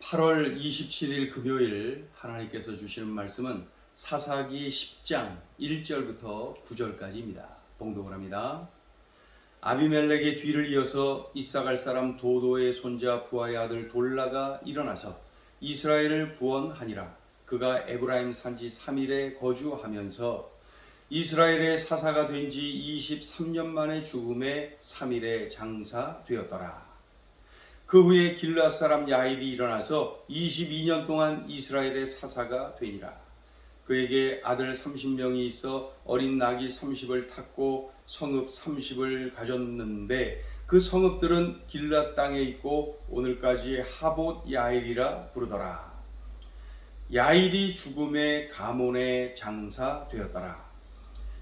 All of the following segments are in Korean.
8월 27일 금요일 하나님께서 주시는 말씀은 사사기 10장 1절부터 9절까지입니다. 봉독을 합니다. 아비멜렉의 뒤를 이어서 이사갈 사람 도도의 손자 부하의 아들 돌라가 일어나서 이스라엘을 구원하니라. 그가 에브라임 산지 3일에 거주하면서 이스라엘의 사사가 된 지 23년 만에 죽음에 3일에 장사되었더라. 그 후에 길르앗 사람 야일이 일어나서 22년 동안 이스라엘의 사사가 되니라. 그에게 아들 30명이 있어 어린 낙이 30을 탔고 성읍 30을 가졌는데 그 성읍들은 길르앗 땅에 있고 오늘까지 하봇 야일이라 부르더라. 야일이 죽음의 가문에 장사되었더라.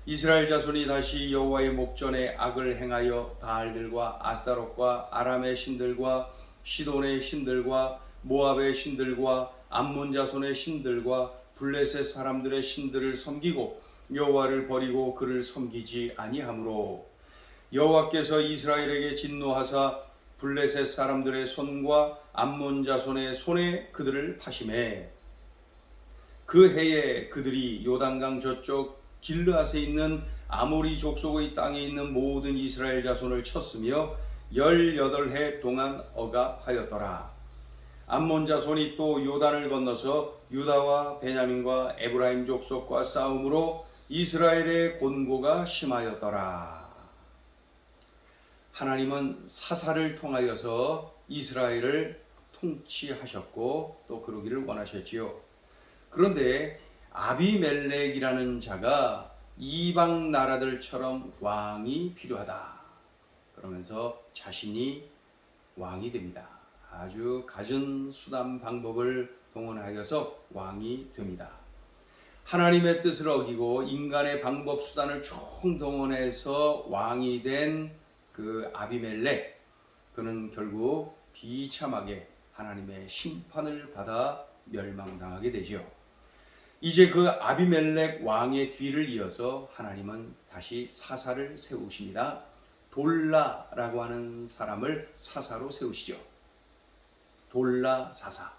이스라엘 자손이 다시 여호와의 목전에 악을 행하여 바알들과 아스타롯과 아람의 신들과 시돈의 신들과 모압의 신들과 암몬 자손의 신들과 블레셋 사람들의 신들을 섬기고 여호와를 버리고 그를 섬기지 아니하므로 여호와께서 이스라엘에게 진노하사 블레셋 사람들의 손과 암몬 자손의 손에 그들을 파심해 그 해에 그들이 요단강 저쪽 길르앗에 있는 아모리 족속의 땅에 있는 모든 이스라엘 자손을 쳤으며 18해 동안 억압하였더라. 암몬 자손이 또 요단을 건너서 유다와 베냐민과 에브라임 족속과 싸움으로 이스라엘의 곤고가 심하였더라. 하나님은 사사를 통하여서 이스라엘을 통치하셨고 또 그러기를 원하셨지요. 그런데 아비멜렉이라는 자가 이방 나라들처럼 왕이 필요하다. 그러면서 자신이 왕이 됩니다. 아주 갖은 수단 방법을 동원하여서 왕이 됩니다. 하나님의 뜻을 어기고 인간의 방법 수단을 총동원해서 왕이 된 그 아비멜렉, 그는 결국 비참하게 하나님의 심판을 받아 멸망당하게 되죠. 이제 그 아비멜렉 왕의 뒤를 이어서 하나님은 다시 사사를 세우십니다. 돌라라고 하는 사람을 사사로 세우시죠. 돌라 사사.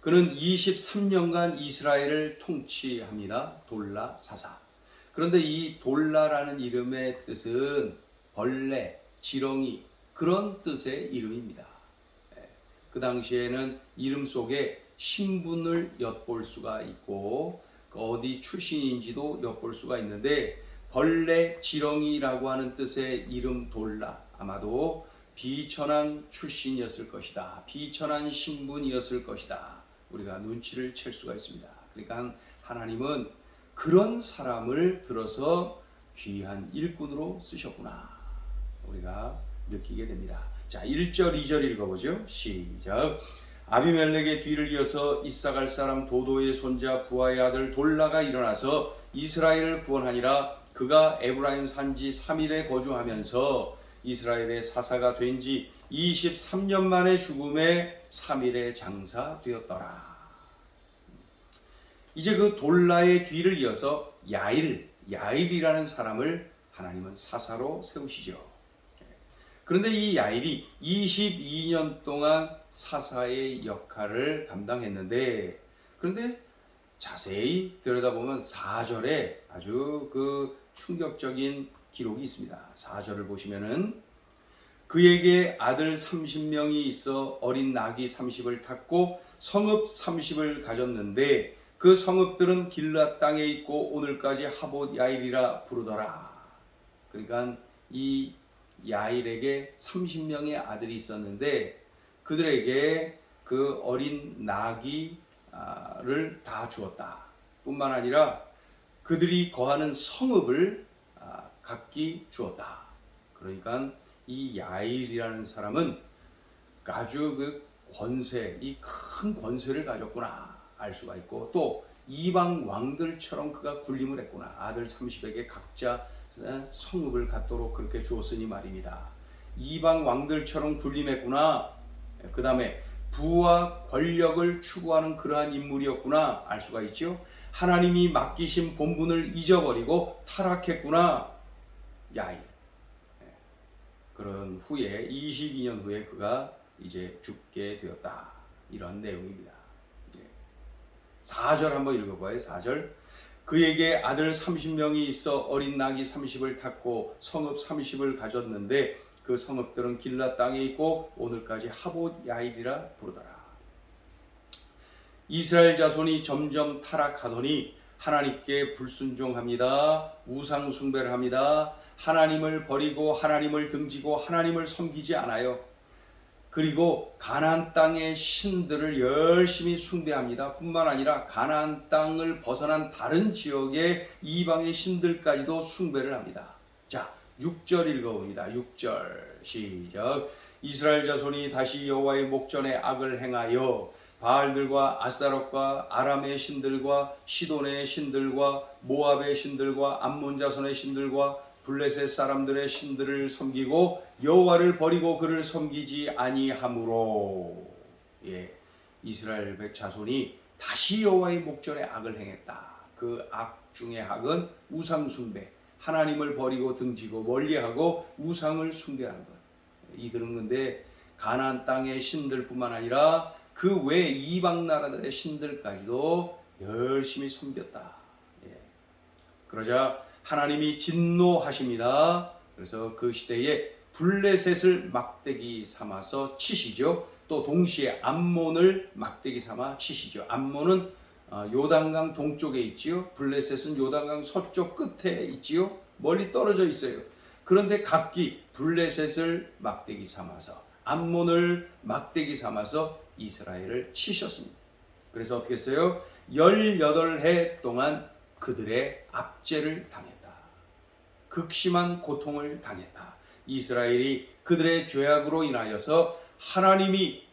그는 23년간 이스라엘을 통치합니다. 돌라 사사. 그런데 이 돌라라는 이름의 뜻은 벌레, 지렁이, 그런 뜻의 이름입니다. 그 당시에는 이름 속에 신분을 엿볼 수가 있고 어디 출신인지도 엿볼 수가 있는데 벌레, 지렁이라고 하는 뜻의 이름 돌라, 아마도 비천한 출신이었을 것이다. 비천한 신분이었을 것이다. 우리가 눈치를 챌 수가 있습니다. 그러니까 하나님은 그런 사람을 들어서 귀한 일꾼으로 쓰셨구나. 우리가 느끼게 됩니다. 자, 1절, 2절 읽어보죠. 시작. 아비멜렉의 뒤를 이어서 이사갈 사람 도도의 손자 부하의 아들 돌라가 일어나서 이스라엘을 구원하니라. 그가 에브라임 산지 3일에 거주하면서 이스라엘의 사사가 된 지 23년 만에 죽음에 3일에 장사되었더라. 이제 그 돌라의 뒤를 이어서 야일이라는 사람을 하나님은 사사로 세우시죠. 그런데 이 야일이 22년 동안 사사의 역할을 감당했는데, 그런데 자세히 들여다보면 4절에 아주 그 충격적인 기록이 있습니다. 4절을 보시면은 그에게 아들 30명이 있어 어린 낙이 30을 탔고 성읍 30을 가졌는데 그 성읍들은 길르앗 땅에 있고 오늘까지 하봇 야일이라 부르더라. 그러니까 이 야일에게 30명의 아들이 있었는데 그들에게 그 어린 나귀를 다 주었다. 뿐만 아니라 그들이 거하는 성읍을 각기 주었다. 그러니까 이 야일이라는 사람은 아주 그 권세, 이 큰 권세를 가졌구나 알 수가 있고, 또 이방 왕들처럼 그가 군림을 했구나. 아들 30에게 각자 성읍을 갖도록 그렇게 주었으니 말입니다. 이방 왕들처럼 군림했구나. 그 다음에 부와 권력을 추구하는 그러한 인물이었구나 알 수가 있죠. 하나님이 맡기신 본분을 잊어버리고 타락했구나. 야일. 그런 후에 22년 후에 그가 이제 죽게 되었다. 이런 내용입니다. 4절 한번 읽어봐요. 4절. 그에게 아들 30명이 있어 어린 나귀 30을 탔고 성읍 30을 가졌는데 그 성읍들은 길라 땅에 있고 오늘까지 하봇 야일이라 부르더라. 이스라엘 자손이 점점 타락하더니 하나님께 불순종합니다. 우상 숭배를 합니다. 하나님을 버리고 하나님을 등지고 하나님을 섬기지 않아요. 그리고 가나안 땅의 신들을 열심히 숭배합니다. 뿐만 아니라 가나안 땅을 벗어난 다른 지역의 이방의 신들까지도 숭배를 합니다. 자, 6절 읽어봅니다. 6절 시작. 이스라엘 자손이 다시 여호와의 목전에 악을 행하여 바알들과 아스타롯과 아람의 신들과 시돈의 신들과 모압의 신들과 암몬 자손의 신들과 블레셋 사람들의 신들을 섬기고 여호와를 버리고 그를 섬기지 아니하므로 이스라엘 자손이 다시 여호와의 목전에 악을 행했다. 그 악 중의 악은 우상 숭배, 하나님을 버리고 등지고 멀리하고 우상을 숭배하는 것. 이들은 근데 가나안 땅의 신들뿐만 아니라 그 외 이방 나라들의 신들까지도 열심히 섬겼다. 그러자 하나님이 진노하십니다. 그래서 그 시대에 블레셋을 막대기 삼아서 치시죠. 또 동시에 암몬을 막대기 삼아 치시죠. 암몬은 요단강 동쪽에 있지요. 블레셋은 요단강 서쪽 끝에 있지요. 멀리 떨어져 있어요. 그런데 각기 블레셋을 막대기 삼아서 암몬을 막대기 삼아서 이스라엘을 치셨습니다. 그래서 어떻게 했어요? 18해 동안 그들의 압제를 당했다. 극심한 고통을 당했다. 이스라엘이 그들의 죄악으로 인하여서 하나님이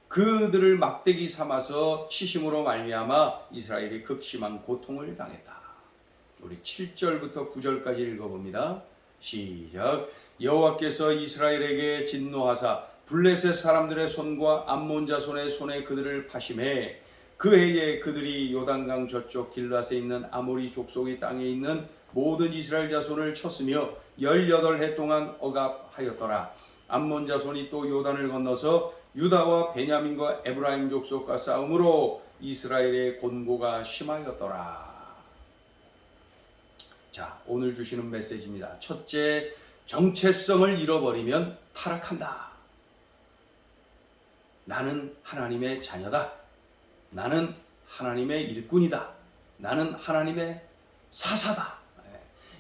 그들을 막대기 삼아서 치심으로 말미암아 이스라엘이 극심한 고통을 당했다. 우리 7절부터 9절까지 읽어봅니다. 시작. 여호와께서 이스라엘에게 진노하사 블레셋 사람들의 손과 암몬 자손의 손에 그들을 파심해 그 해에 그들이 요단강 저쪽 길앗에 있는 아모리 족속의 땅에 있는 모든 이스라엘 자손을 쳤으며 18해 동안 억압하였더라. 암몬 자손이 또 요단을 건너서 유다와 베냐민과 에브라임 족속과 싸움으로 이스라엘의 곤고가 심하였더라. 자, 오늘 주시는 메시지입니다. 첫째, 정체성을 잃어버리면 타락한다. 나는 하나님의 자녀다. 나는 하나님의 일꾼이다. 나는 하나님의 사사다.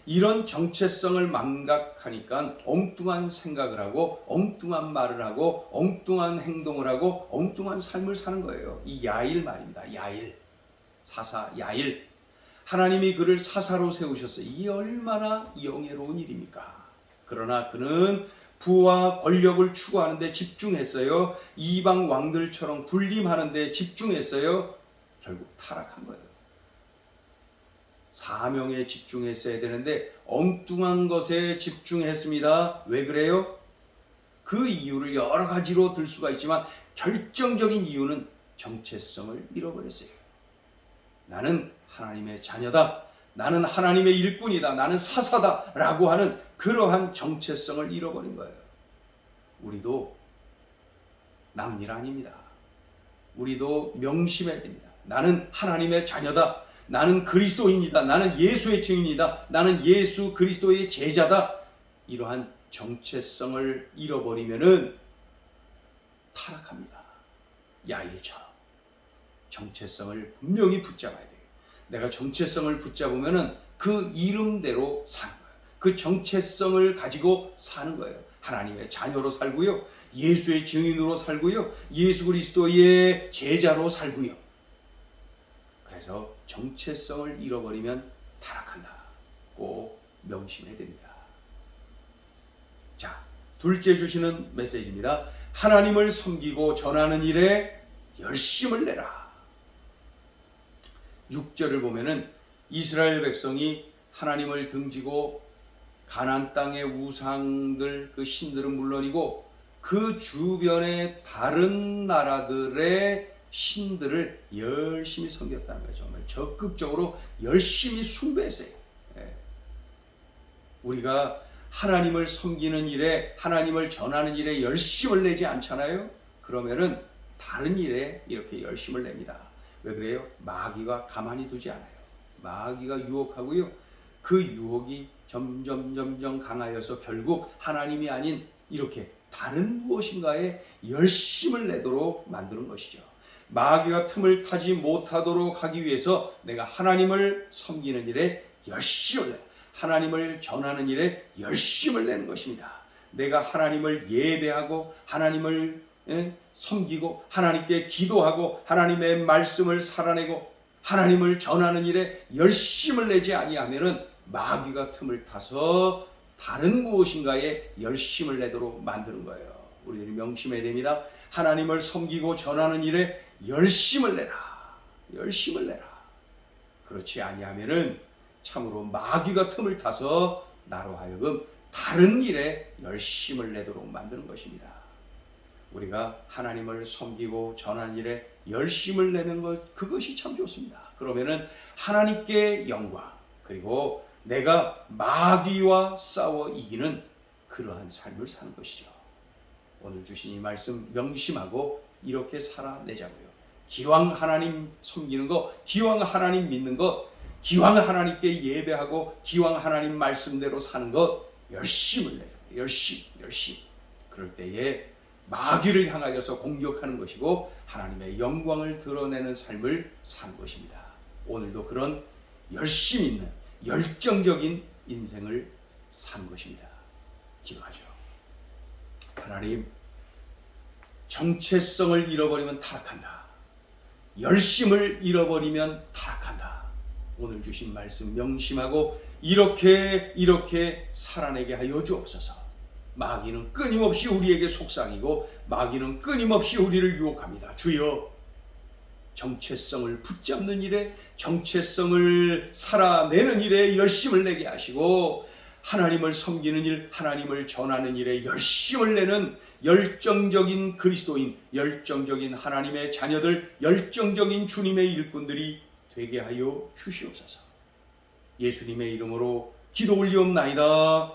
이런 정체성을 망각하니까 엉뚱한 생각을 하고 엉뚱한 말을 하고 엉뚱한 행동을 하고 엉뚱한 삶을 사는 거예요. 이 야일 말입니다. 야일. 사사 야일. 하나님이 그를 사사로 세우셨어요. 이 얼마나 영예로운 일입니까? 그러나 그는 부와 권력을 추구하는 데 집중했어요. 이방 왕들처럼 군림하는 데 집중했어요. 결국 타락한 거예요. 사명에 집중했어야 되는데 엉뚱한 것에 집중했습니다. 왜 그래요? 그 이유를 여러 가지로 들 수가 있지만 결정적인 이유는 정체성을 잃어버렸어요. 나는 하나님의 자녀다. 나는 하나님의 일꾼이다. 나는 사사다. 라고 하는 그러한 정체성을 잃어버린 거예요. 우리도 남일 아닙니다. 우리도 명심해야 됩니다. 나는 하나님의 자녀다. 나는 그리스도인이다. 나는 예수의 증인이다. 나는 예수 그리스도의 제자다. 이러한 정체성을 잃어버리면은 타락합니다. 야일처럼 정체성을 분명히 붙잡아야 돼요. 내가 정체성을 붙잡으면은 그 이름대로 사는 거예요. 그 정체성을 가지고 사는 거예요. 하나님의 자녀로 살고요. 예수의 증인으로 살고요. 예수 그리스도의 제자로 살고요. 그래서 정체성을 잃어버리면 타락한다. 꼭 명심해야 됩니다. 자, 둘째 주시는 메시지입니다. 하나님을 섬기고 전하는 일에 열심을 내라. 6절을 보면은 이스라엘 백성이 하나님을 등지고 가나안 땅의 우상들, 그 신들은 물론이고 그 주변의 다른 나라들의 신들을 열심히 섬겼다는 거죠. 정말 적극적으로 열심히 숭배했어요. 우리가 하나님을 섬기는 일에, 하나님을 전하는 일에 열심을 내지 않잖아요. 그러면은 다른 일에 이렇게 열심을 냅니다. 왜 그래요? 마귀가 가만히 두지 않아요. 마귀가 유혹하고요. 그 유혹이 점점 강하여서 결국 하나님이 아닌 이렇게 다른 무엇인가에 열심을 내도록 만드는 것이죠. 마귀가 틈을 타지 못하도록 하기 위해서 내가 하나님을 섬기는 일에 열심을 내요. 하나님을 전하는 일에 열심을 내는 것입니다. 내가 하나님을 예배하고 하나님을 섬기고 하나님께 기도하고 하나님의 말씀을 살아내고 하나님을 전하는 일에 열심을 내지 아니하면은 마귀가 틈을 타서 다른 무엇인가에 열심을 내도록 만드는 거예요. 우리들이 명심해야 됩니다. 하나님을 섬기고 전하는 일에 열심을 내라. 열심을 내라. 그렇지 아니하면은 참으로 마귀가 틈을 타서 나로 하여금 다른 일에 열심을 내도록 만드는 것입니다. 우리가 하나님을 섬기고 전하는 일에 열심을 내는 것, 그것이 참 좋습니다. 그러면은 하나님께 영광, 그리고 내가 마귀와 싸워 이기는 그러한 삶을 사는 것이죠. 오늘 주신 이 말씀 명심하고 이렇게 살아내자고요. 기왕 하나님 섬기는 것, 기왕 하나님 믿는 것, 기왕 하나님께 예배하고 기왕 하나님 말씀대로 사는 것 열심을 내요. 열심. 그럴 때에 마귀를 향하여서 공격하는 것이고 하나님의 영광을 드러내는 삶을 사는 것입니다. 오늘도 그런 열심 있는 열정적인 인생을 사는 것입니다. 기도하죠. 하나님, 정체성을 잃어버리면 타락한다. 열심을 잃어버리면 타락한다. 오늘 주신 말씀 명심하고 이렇게 살아내게 하여 주옵소서. 마귀는 끊임없이 우리에게 속삭이고 마귀는 끊임없이 우리를 유혹합니다. 주여, 정체성을 붙잡는 일에, 정체성을 살아내는 일에 열심을 내게 하시고 하나님을 섬기는 일, 하나님을 전하는 일에 열심을 내는 열정적인 그리스도인, 열정적인 하나님의 자녀들, 열정적인 주님의 일꾼들이 되게 하여 주시옵소서. 예수님의 이름으로 기도 올리옵나이다.